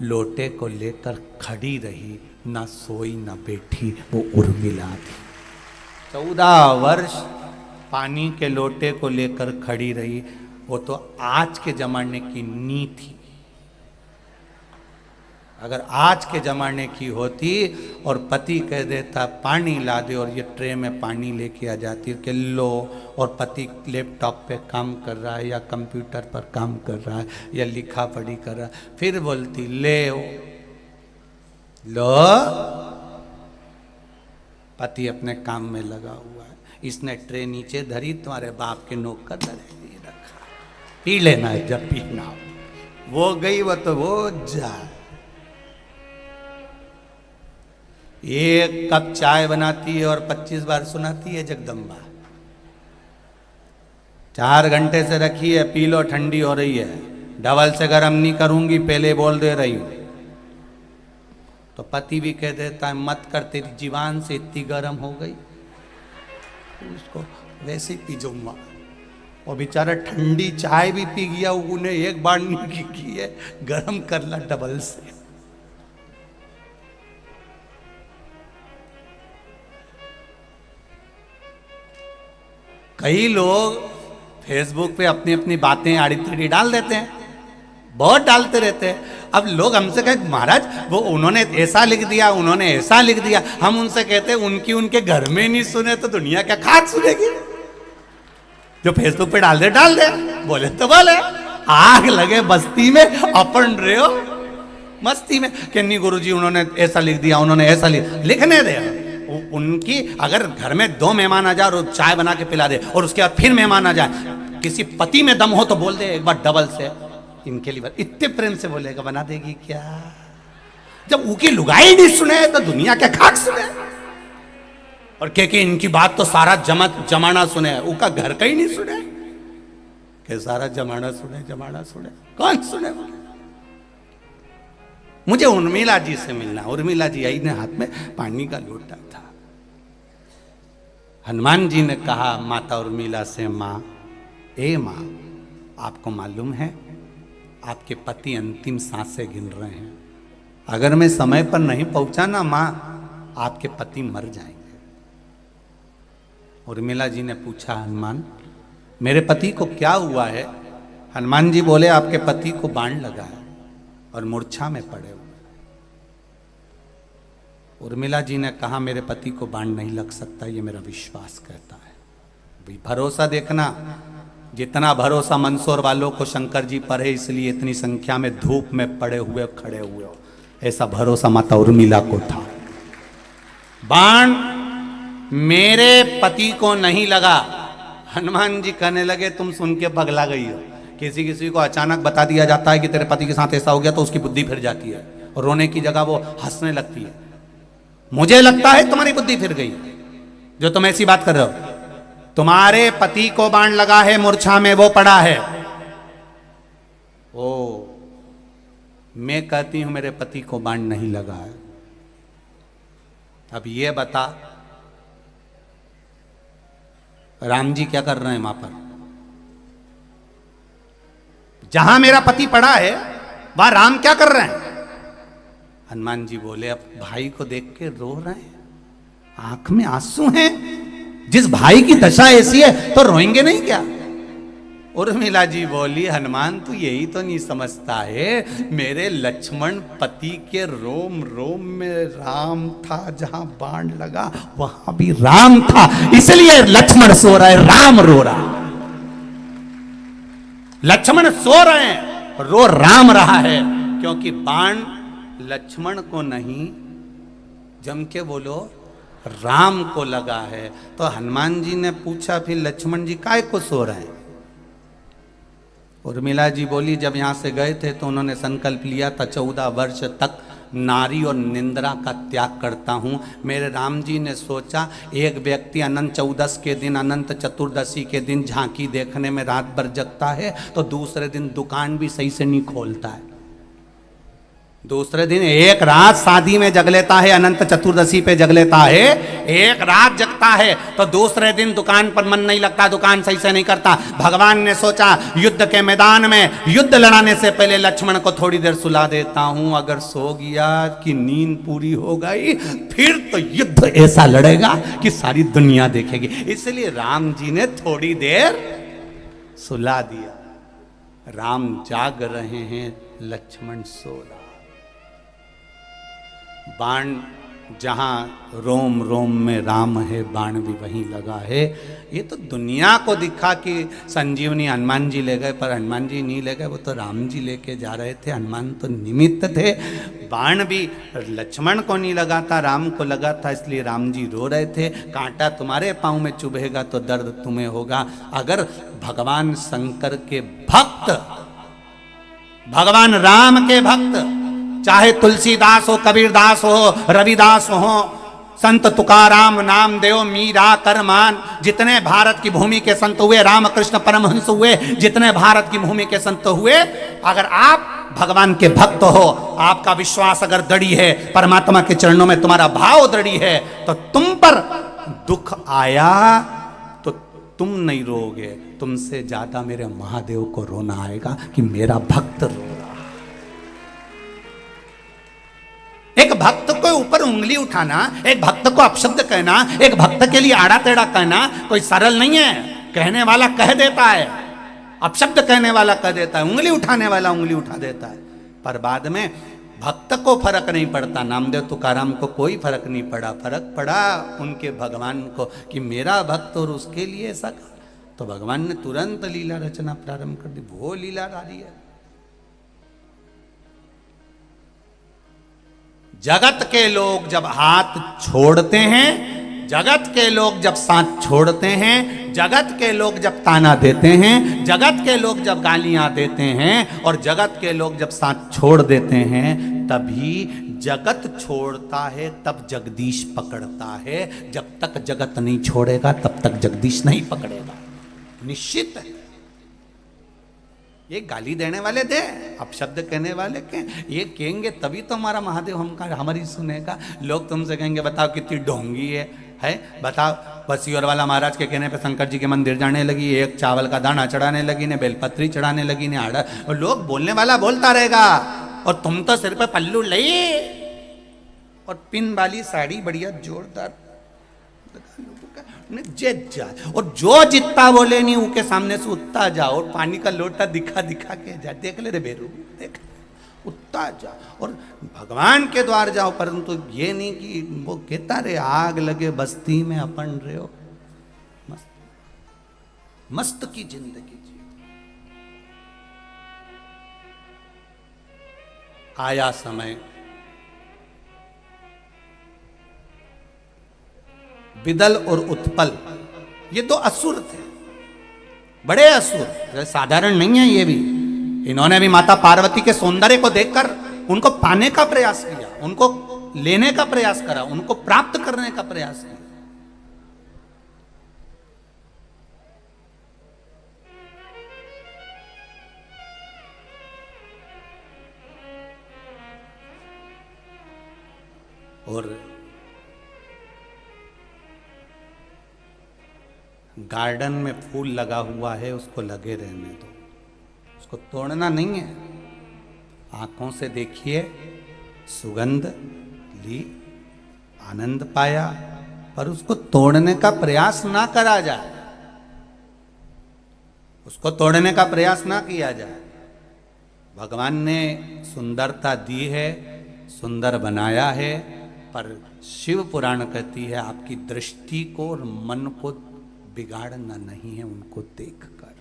लोटे को लेकर खड़ी रही, ना सोई ना बैठी, वो उर्मिला थी। 14 वर्ष पानी के लोटे को लेकर खड़ी रही। वो तो आज के जमाने की नी थी। अगर आज के ज़माने की होती और पति कह देता पानी ला दे, और ये ट्रे में पानी लेके आ जाती कि लो, और पति लैपटॉप पे काम कर रहा है या कंप्यूटर पर काम कर रहा है या लिखा पढ़ी कर रहा है, फिर बोलती ले लो, पति अपने काम में लगा हुआ है, इसने ट्रे नीचे धरी, तुम्हारे बाप के नौकर धरे रखा, पी लेना है जब पीना हो। वो गई वो तो वो जाए। एक कप चाय बनाती है और 25 बार सुनाती है जगदम्बा। 4 घंटे से रखी है, पी लो, ठंडी हो रही है, डबल से गर्म नहीं करूंगी, पहले बोल दे रही हूं। तो पति भी कह देता है मत कर, तेरी जीवान से इतनी गर्म हो गई, उसको वैसे ही पी जाऊंगा। और बेचारा ठंडी चाय भी पी गया, उन्हें एक बार नहीं की है, गर्म कर ला डबल से। कई लोग फेसबुक पे अपनी अपनी बातें आड़ी टेढ़ी डाल देते हैं, बहुत डालते रहते हैं। अब लोग हमसे कहे महाराज वो उन्होंने ऐसा लिख दिया, उन्होंने ऐसा लिख दिया। हम उनसे कहते हैं उनकी उनके घर में नहीं सुने तो दुनिया क्या खाक सुनेगी। जो फेसबुक पे डाल दे, बोले तो बोले, आग लगे बस्ती में, अपन रहे हो मस्ती में कि नहीं गुरुजी उन्होंने ऐसा लिख दिया, उन्होंने ऐसा लिखने दे। उनकी अगर घर में 2 मेहमान आ जाए और चाय बना के पिला दे, और उसके बाद फिर मेहमान आ जाए, किसी पति में दम हो तो बोल दे एक बार डबल से, इनके लिए इतने प्रेम से बोलेगा, बना देगी क्या। जब उनकी लुगाई नहीं सुने तो दुनिया क्या खाक सुने। और कि इनकी बात तो सारा जमाना सुने, उनका घर का ही नहीं सुने, कि सारा जमाना सुने, कौन सुने। मुझे उर्मिला जी से मिलना। उर्मिला जी आई ने हाथ में पानी का लोटा था। हनुमान जी ने कहा माता उर्मिला से, माँ ए माँ, आपको मालूम है आपके पति अंतिम सांसें गिन रहे हैं, अगर मैं समय पर नहीं पहुंचा ना माँ, आपके पति मर जाएंगे। उर्मिला जी ने पूछा हनुमान मेरे पति को क्या हुआ है। हनुमान जी बोले आपके पति को बाण लगा है और मूर्छा में पड़े हुए। उर्मिला जी ने कहा मेरे पति को बाण नहीं लग सकता, ये मेरा विश्वास कहता है। भरोसा देखना, जितना भरोसा मंदसौर वालों को शंकर जी पर है, इसलिए इतनी संख्या में धूप में पड़े हुए खड़े हुए हो, ऐसा भरोसा माता उर्मिला को था। बाण मेरे पति को नहीं लगा। हनुमान जी कहने लगे तुम सुन के पगला गई हो। किसी को अचानक बता दिया जाता है कि तेरे पति के साथ ऐसा हो गया तो उसकी बुद्धि फिर जाती है और रोने की जगह वो हंसने लगती है। मुझे लगता है तुम्हारी बुद्धि फिर गई जो तुम ऐसी बात कर रहे हो। तुम्हारे पति को बाण लगा है, मूर्छा में वो पड़ा है। ओ, मैं कहती हूं मेरे पति को बाण नहीं लगा है। अब ये बता राम जी क्या कर रहे हैं वहां पर? जहां मेरा पति पड़ा है वहां राम क्या कर रहे हैं? हनुमान जी बोले अब भाई को देख के रो रहे हैं, आंख में आंसू हैं। जिस भाई की दशा ऐसी है तो रोएंगे नहीं क्या? उर्मिला जी बोली हनुमान तू यही तो नहीं समझता है, मेरे लक्ष्मण पति के रोम रोम में राम था, जहां बाण लगा वहां भी राम था, इसलिए लक्ष्मण सो रहा है, राम रो रहा। लक्ष्मण सो रहे हैं, रो राम रहा है, क्योंकि बाण लक्ष्मण को नहीं, जम के बोलो, राम को लगा है। तो हनुमान जी ने पूछा फिर लक्ष्मण जी काय को सो रहे हैं? उर्मिला जी बोली जब यहाँ से गए थे तो उन्होंने संकल्प लिया था 14 वर्ष तक नारी और निंद्रा का त्याग करता हूँ। मेरे राम जी ने सोचा एक व्यक्ति अनंत चौदस के दिन, अनंत चतुर्दशी के दिन झांकी देखने में रात भर जगता है तो दूसरे दिन दुकान भी सही से नहीं खोलता है। दूसरे दिन एक रात शादी में जग लेता है, अनंत चतुर्दशी पे जग लेता है, एक रात जगता है, तो दूसरे दिन दुकान पर मन नहीं लगता, दुकान सही से नहीं करता। भगवान ने सोचा युद्ध के मैदान में युद्ध लड़ाने से पहले लक्ष्मण को थोड़ी देर सुला देता हूं, अगर सो गया कि नींद पूरी हो गई फिर तो युद्ध ऐसा लड़ेगा कि सारी दुनिया देखेगी। इसलिए राम जी ने थोड़ी देर सुला दिया। राम जाग रहे हैं, लक्ष्मण सो रहा। बाण जहां रोम रोम में राम है, बाण भी वहीं लगा है। ये तो दुनिया को दिखा कि संजीवनी हनुमान जी ले गए, पर हनुमान जी नहीं ले गए, वो तो राम जी लेके जा रहे थे। हनुमान तो निमित्त थे। बाण भी लक्ष्मण को नहीं लगा था, राम को लगा था, इसलिए राम जी रो रहे थे। कांटा तुम्हारे पांव में चुभेगा तो दर्द तुम्हें होगा। अगर भगवान शंकर के भक्त, भगवान राम के भक्त, चाहे तुलसीदास हो, कबीरदास हो, रविदास हो, संत तुकाराम, नामदेव, मीरा, करमान, जितने भारत की भूमि के संत हुए, रामकृष्ण परमहंस हुए, जितने भारत की भूमि के संत हुए, अगर आप भगवान के भक्त हो, आपका विश्वास अगर दृढ़ है, परमात्मा के चरणों में तुम्हारा भाव दृढ़ है, तो तुम पर दुख आया तो तुम नहीं रोगे, तुमसे ज्यादा मेरे महादेव को रोना आएगा कि मेरा भक्त रो रहा। एक भक्त को ऊपर उंगली उठाना, एक भक्त को अपशब्द कहना, एक भक्त के लिए आड़ा टेढ़ा कहना कोई सरल नहीं है। कहने वाला कह देता है, अपशब्द कहने वाला कह देता है, उंगली उठाने वाला उंगली उठा देता है, पर बाद में भक्त को फर्क नहीं पड़ता। नामदेव तुकाराम को कोई फर्क नहीं पड़ा, फर्क पड़ा उनके भगवान को कि मेरा भक्त और उसके लिए ऐसा। तो भगवान ने तुरंत लीला रचना प्रारंभ कर दी। वो लीला डाली है। जगत के लोग जब हाथ छोड़ते हैं, जगत के लोग जब साथ छोड़ते हैं, जगत के लोग जब ताना देते हैं, जगत के लोग जब गालियां देते हैं, और जगत के लोग जब साथ छोड़ देते हैं, तभी जगत छोड़ता है, तब जगदीश पकड़ता है। जब तक जगत नहीं छोड़ेगा तब तक जगदीश नहीं पकड़ेगा, निश्चित है। ये गाली देने वाले दे, अपशब्द कहने वाले के, ये कहेंगे तभी तो हमारा महादेव हमारी सुनेगा। लोग तुमसे कहेंगे बताओ कितनी ढोंगी है बताओ। बसियोर वाला महाराज के कहने पे शंकर जी के मंदिर जाने लगी, एक चावल का दाना चढ़ाने लगी ने, बेलपत्री चढ़ाने लगी ने, आड़ा। और लोग बोलने वाला बोलता रहेगा, और तुम तो सिर पे पल्लू लई और पिन वाली साड़ी बढ़िया जोरदार, और जो जितना बोले नहीं उनके सामने से उतना जा, और पानी का लोटा दिखा दिखा के जा, देख ले रे बेरू, देख उतना जा, और भगवान के द्वार जाओ। परंतु ये नहीं कि वो कहता रे आग लगे बस्ती में अपन रहे हो, मस्त मस्त की जिंदगी जी। आया समय, विदल और उत्पल ये दो असुर थे, बड़े असुर, साधारण नहीं है ये भी। इन्होंने भी माता पार्वती के सौंदर्य को देखकर उनको पाने का प्रयास किया, उनको लेने का प्रयास करा, उनको प्राप्त करने का प्रयास किया। और गार्डन में फूल लगा हुआ है, उसको लगे रहने दो, उसको तोड़ना नहीं है। आंखों से देखिए, सुगंध ली, आनंद पाया, पर उसको तोड़ने का प्रयास ना करा जाए, उसको तोड़ने का प्रयास ना किया जाए। भगवान ने सुंदरता दी है, सुंदर बनाया है, पर शिव पुराण कहती है आपकी दृष्टि को और मन को बिगाड़ना नहीं है, उनको देखकर।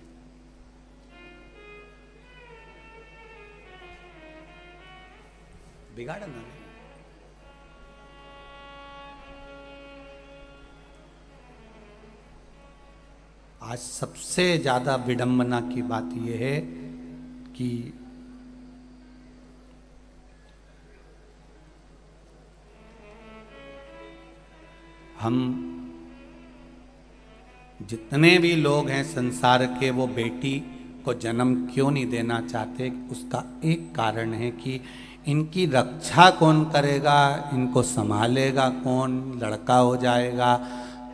बिगाड़ना नहीं। आज सबसे ज्यादा विडंबना की बात यह है कि हम जितने भी लोग हैं संसार के, वो बेटी को जन्म क्यों नहीं देना चाहते। उसका एक कारण है कि इनकी रक्षा कौन करेगा, इनको संभालेगा कौन, लड़का हो जाएगा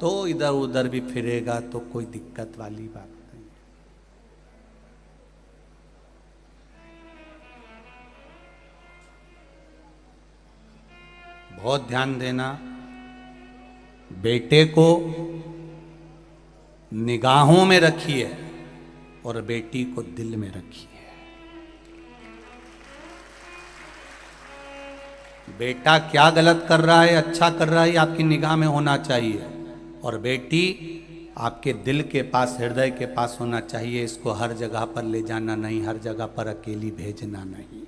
तो इधर उधर भी फिरेगा तो कोई दिक्कत वाली बात नहीं। बहुत ध्यान देना, बेटे को निगाहों में रखिए और बेटी को दिल में रखिए। बेटा क्या गलत कर रहा है, अच्छा कर रहा है, आपकी निगाह में होना चाहिए, और बेटी आपके दिल के पास, हृदय के पास होना चाहिए। इसको हर जगह पर ले जाना नहीं, हर जगह पर अकेली भेजना नहीं,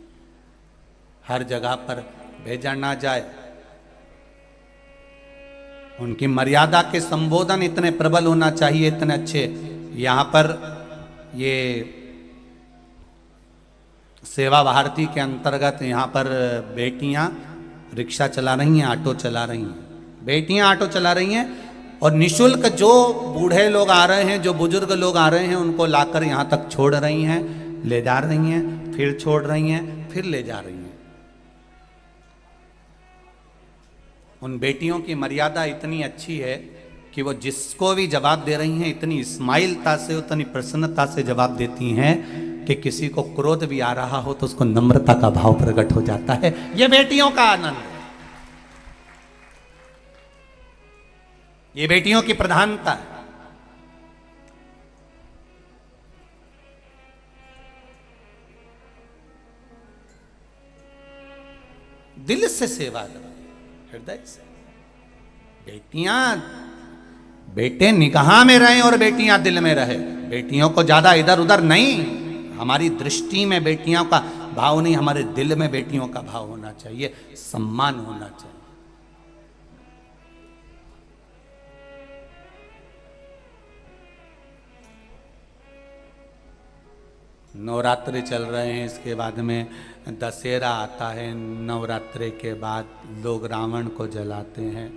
हर जगह पर भेजा ना जाए। उनकी मर्यादा के संबोधन इतने प्रबल होना चाहिए, इतने अच्छे। यहाँ पर ये सेवा भारती के अंतर्गत यहाँ पर बेटियाँ रिक्शा चला रही हैं, ऑटो चला रही हैं, बेटियाँ ऑटो चला रही हैं, और निशुल्क जो बूढ़े लोग आ रहे हैं, जो बुजुर्ग लोग आ रहे हैं, उनको लाकर यहाँ तक छोड़ रही हैं, ले जा रही हैं, फिर छोड़ रही हैं, फिर ले जा रही हैं। उन बेटियों की मर्यादा इतनी अच्छी है कि वो जिसको भी जवाब दे रही हैं इतनी स्माइलता से, उतनी प्रसन्नता से जवाब देती हैं कि किसी को क्रोध भी आ रहा हो तो उसको नम्रता का भाव प्रकट हो जाता है। ये बेटियों का आनंद है, ये बेटियों की प्रधानता है। दिल से सेवा करो, हृदय से। बेटियां, बेटे निगाह में रहें और बेटियां दिल में रहे। बेटियों को ज्यादा इधर उधर नहीं, हमारी दृष्टि में बेटियों का भाव नहीं, हमारे दिल में बेटियों का भाव होना चाहिए, सम्मान होना चाहिए। नवरात्रि चल रहे हैं, इसके बाद में दशहरा आता है। नवरात्रि के बाद लोग रावण को जलाते हैं।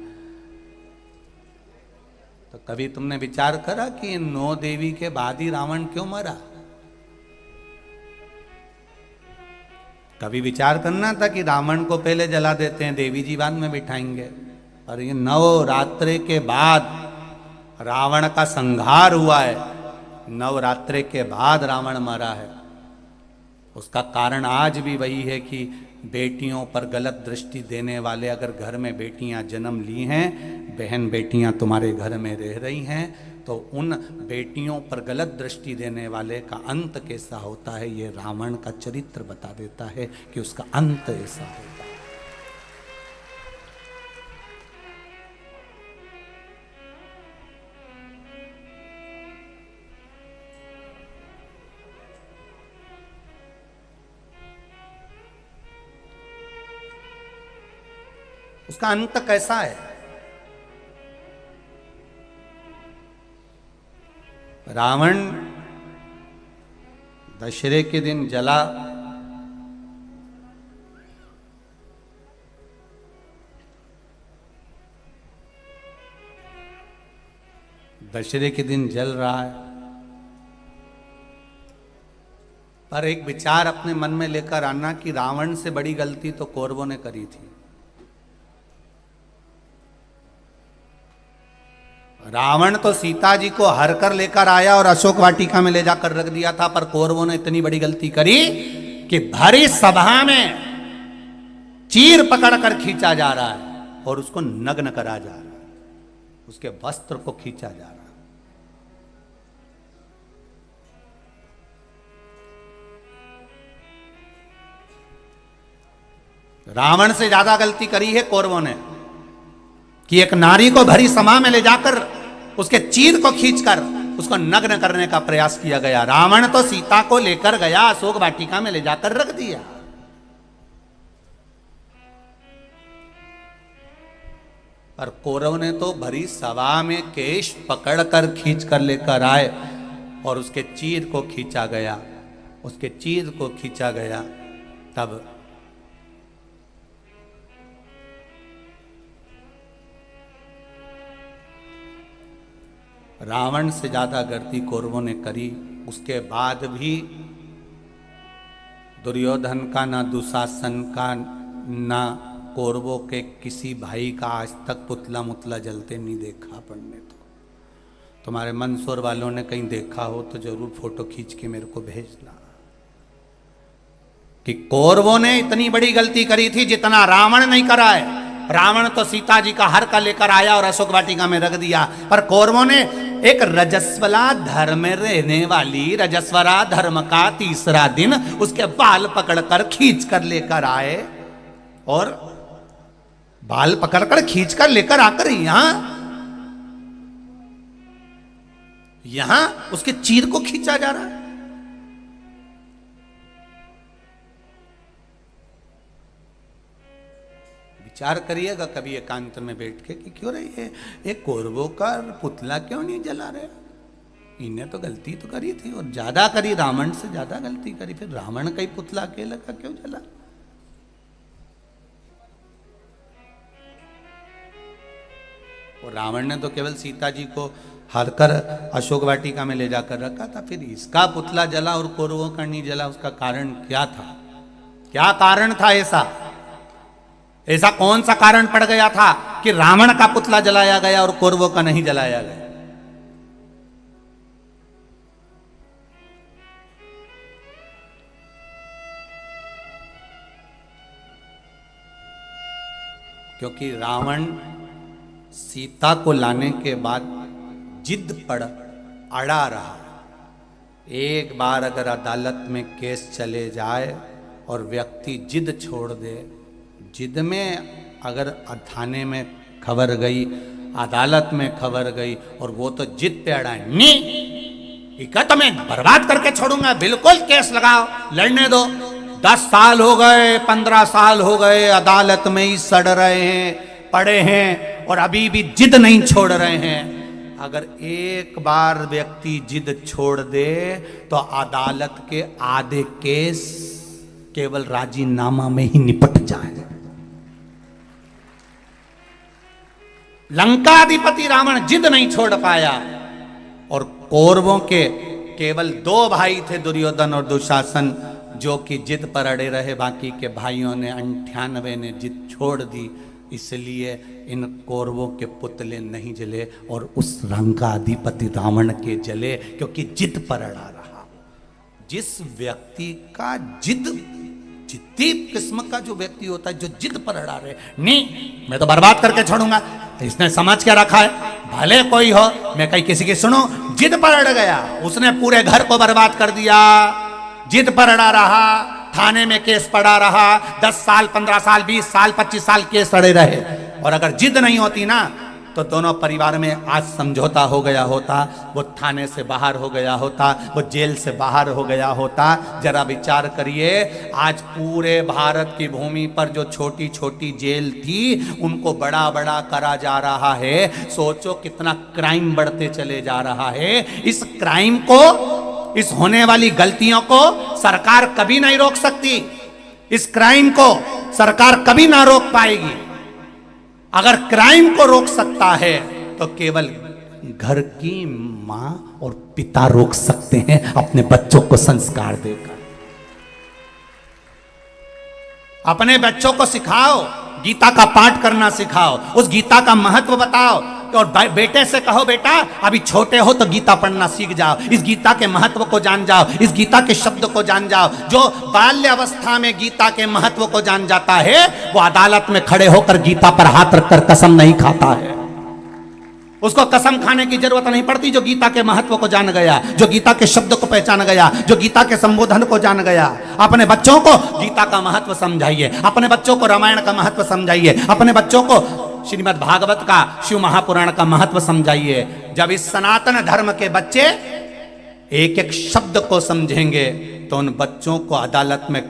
तो कभी तुमने विचार करा कि 9 देवी के बाद ही रावण क्यों मरा? कभी विचार करना था कि रावण को पहले जला देते हैं, देवी जी बाद में बिठाएंगे। पर ये नवरात्रि के बाद रावण का संहार हुआ है, नवरात्रि के बाद रावण मरा है। उसका कारण आज भी वही है कि बेटियों पर गलत दृष्टि देने वाले, अगर घर में बेटियां जन्म ली हैं, बहन बेटियां तुम्हारे घर में रह रही हैं, तो उन बेटियों पर गलत दृष्टि देने वाले का अंत कैसा होता है, ये रावण का चरित्र बता देता है कि उसका अंत ऐसा होता है। उसका अंत कैसा है? रावण दशहरे के दिन जला, दशहरे के दिन जल रहा है। पर एक विचार अपने मन में लेकर आना कि रावण से बड़ी गलती तो कौरवों ने करी थी। रावण तो सीता जी को हर कर लेकर आया और अशोक वाटिका में ले जाकर रख दिया था, पर कौरवों ने इतनी बड़ी गलती करी कि भरी सभा में चीर पकड़कर खींचा जा रहा है और उसको नग्न करा जा रहा है, उसके वस्त्र को खींचा जा रहा है। रावण से ज्यादा गलती करी है कौरवों ने कि एक नारी को भरी सभा में ले जाकर उसके चीर को खींचकर उसको नग्न करने का प्रयास किया गया। रावण तो सीता को लेकर गया, अशोक वाटिका में ले जाकर रख दिया। पर कौरव ने तो भरी सभा में केश पकड़कर खींच कर लेकर आए और उसके चीर को खींचा गया, उसके चीर को खींचा गया। तब रावण से ज्यादा गलती कौरवों ने करी। उसके बाद भी दुर्योधन का, ना दुशासन का, ना कौरवों के किसी भाई का आज तक पुतला मुतला जलते नहीं देखा अपन ने। तो तुम्हारे मंदसौर वालों ने कहीं देखा हो तो जरूर फोटो खींच के मेरे को भेजना कि कौरवों ने इतनी बड़ी गलती करी थी जितना रावण नहीं करा है। रावण तो सीता जी का हर का लेकर आया और अशोक वाटिका में रख दिया, पर कौरवों ने एक रजस्वला धर्म में रहने वाली, रजस्वला धर्म का तीसरा दिन उसके बाल पकड़कर खींच कर लेकर आए, और बाल पकड़कर खींच कर लेकर आकर यहां उसके चीर को खींचा जा रहा है। विचार करिएगा कभी एकांत में बैठ के कि क्यों रही है ये कौरवों का पुतला क्यों नहीं जला रहे। इन्हें तो गलती तो करी थी और ज्यादा करी, रावण से ज्यादा गलती करी, फिर रावण का ही पुतला अकेला का क्यों जला। और रावण ने तो केवल सीता जी को हरकर अशोक वाटिका में ले जाकर रखा था, फिर इसका पुतला जला और कौरवों का नहीं जला। उसका कारण क्या था? क्या कारण था ऐसा कौन सा कारण पड़ गया था कि रावण का पुतला जलाया गया और कौरवों का नहीं जलाया गया? क्योंकि रावण सीता को लाने के बाद जिद पर अड़ा रहा। एक बार अगर अदालत में केस चले जाए और व्यक्ति जिद छोड़ दे, जिद में अगर थाने में खबर गई, अदालत में खबर गई और वो तो जिद पे अड़ा है, नहीं इका तो मैं बर्बाद करके छोड़ूंगा, बिल्कुल केस लगाओ, लड़ने दो। 10 साल हो गए, 15 साल हो गए, अदालत में ही सड़ रहे हैं, पड़े हैं और अभी भी जिद नहीं छोड़ रहे हैं। अगर एक बार व्यक्ति जिद छोड़ दे तो अदालत के आधे केस केवल राजीनामा में ही निपट जाए। लंकाधिपति रावण जिद नहीं छोड़ पाया और कौरवों के केवल 2 भाई थे, दुर्योधन और दुशासन, जो कि जिद पर अड़े रहे। बाकी के भाइयों ने 98 ने जिद छोड़ दी, इसलिए इन कौरवों के पुतले नहीं जले और उस लंकाधिपति रावण के जले, क्योंकि जिद पर अड़ा रहा। जिस व्यक्ति का जिद्दी किस्म का जो व्यक्ति होता है, जो जिद पर अड़ा रहे, नहीं मैं तो बर्बाद करके छोड़ूंगा, इसने समझ के रखा है भले कोई हो, मैं कहीं किसी की सुनो, जिद पर अड़ गया, उसने पूरे घर को बर्बाद कर दिया। जिद पर अड़ा रहा, थाने में केस पड़ा रहा, 10 साल 15 साल 20 साल 25 साल केस अड़े रहे। और अगर जिद नहीं होती ना तो दोनों परिवार में आज समझौता हो गया होता, वो थाने से बाहर हो गया होता, वो जेल से बाहर हो गया होता। जरा विचार करिए, आज पूरे भारत की भूमि पर जो छोटी छोटी जेल थी उनको बड़ा बड़ा करा जा रहा है। सोचो कितना क्राइम बढ़ते चले जा रहा है। इस क्राइम को, इस होने वाली गलतियों को सरकार कभी नहीं रोक सकती। इस क्राइम को सरकार कभी ना रोक पाएगी। अगर क्राइम को रोक सकता है तो केवल घर की मां और पिता रोक सकते हैं अपने बच्चों को संस्कार देकर। अपने बच्चों को सिखाओ, गीता का पाठ करना सिखाओ, उस गीता का महत्व बताओ। और बेटे से कहो, बेटा अभी छोटे हो तो गीता पढ़ना सीख जाओ, इस गीता के महत्व को जान जाओ, इस गीता के शब्द को जान जाओ। जो बाल्य अवस्था में गीता के महत्व को जान जाता है वो अदालत में खड़े होकर गीता पर हाथ रखकर कसम नहीं खाता है। उसको कसम खाने की जरूरत नहीं पड़ती। जो गीता के महत्व को जान गया, जो गीता के शब्द को पहचान गया, जो गीता के संबोधन को जान गया। अपने बच्चों को गीता का महत्व समझाइए, अपने बच्चों को रामायण का महत्व समझाइए, अपने बच्चों को श्रीमद् भागवत का, शिव महापुराण का महत्व समझाइए। जब इस सनातन धर्म के बच्चे एक एक शब्द को समझेंगे तो उन बच्चों को अदालत में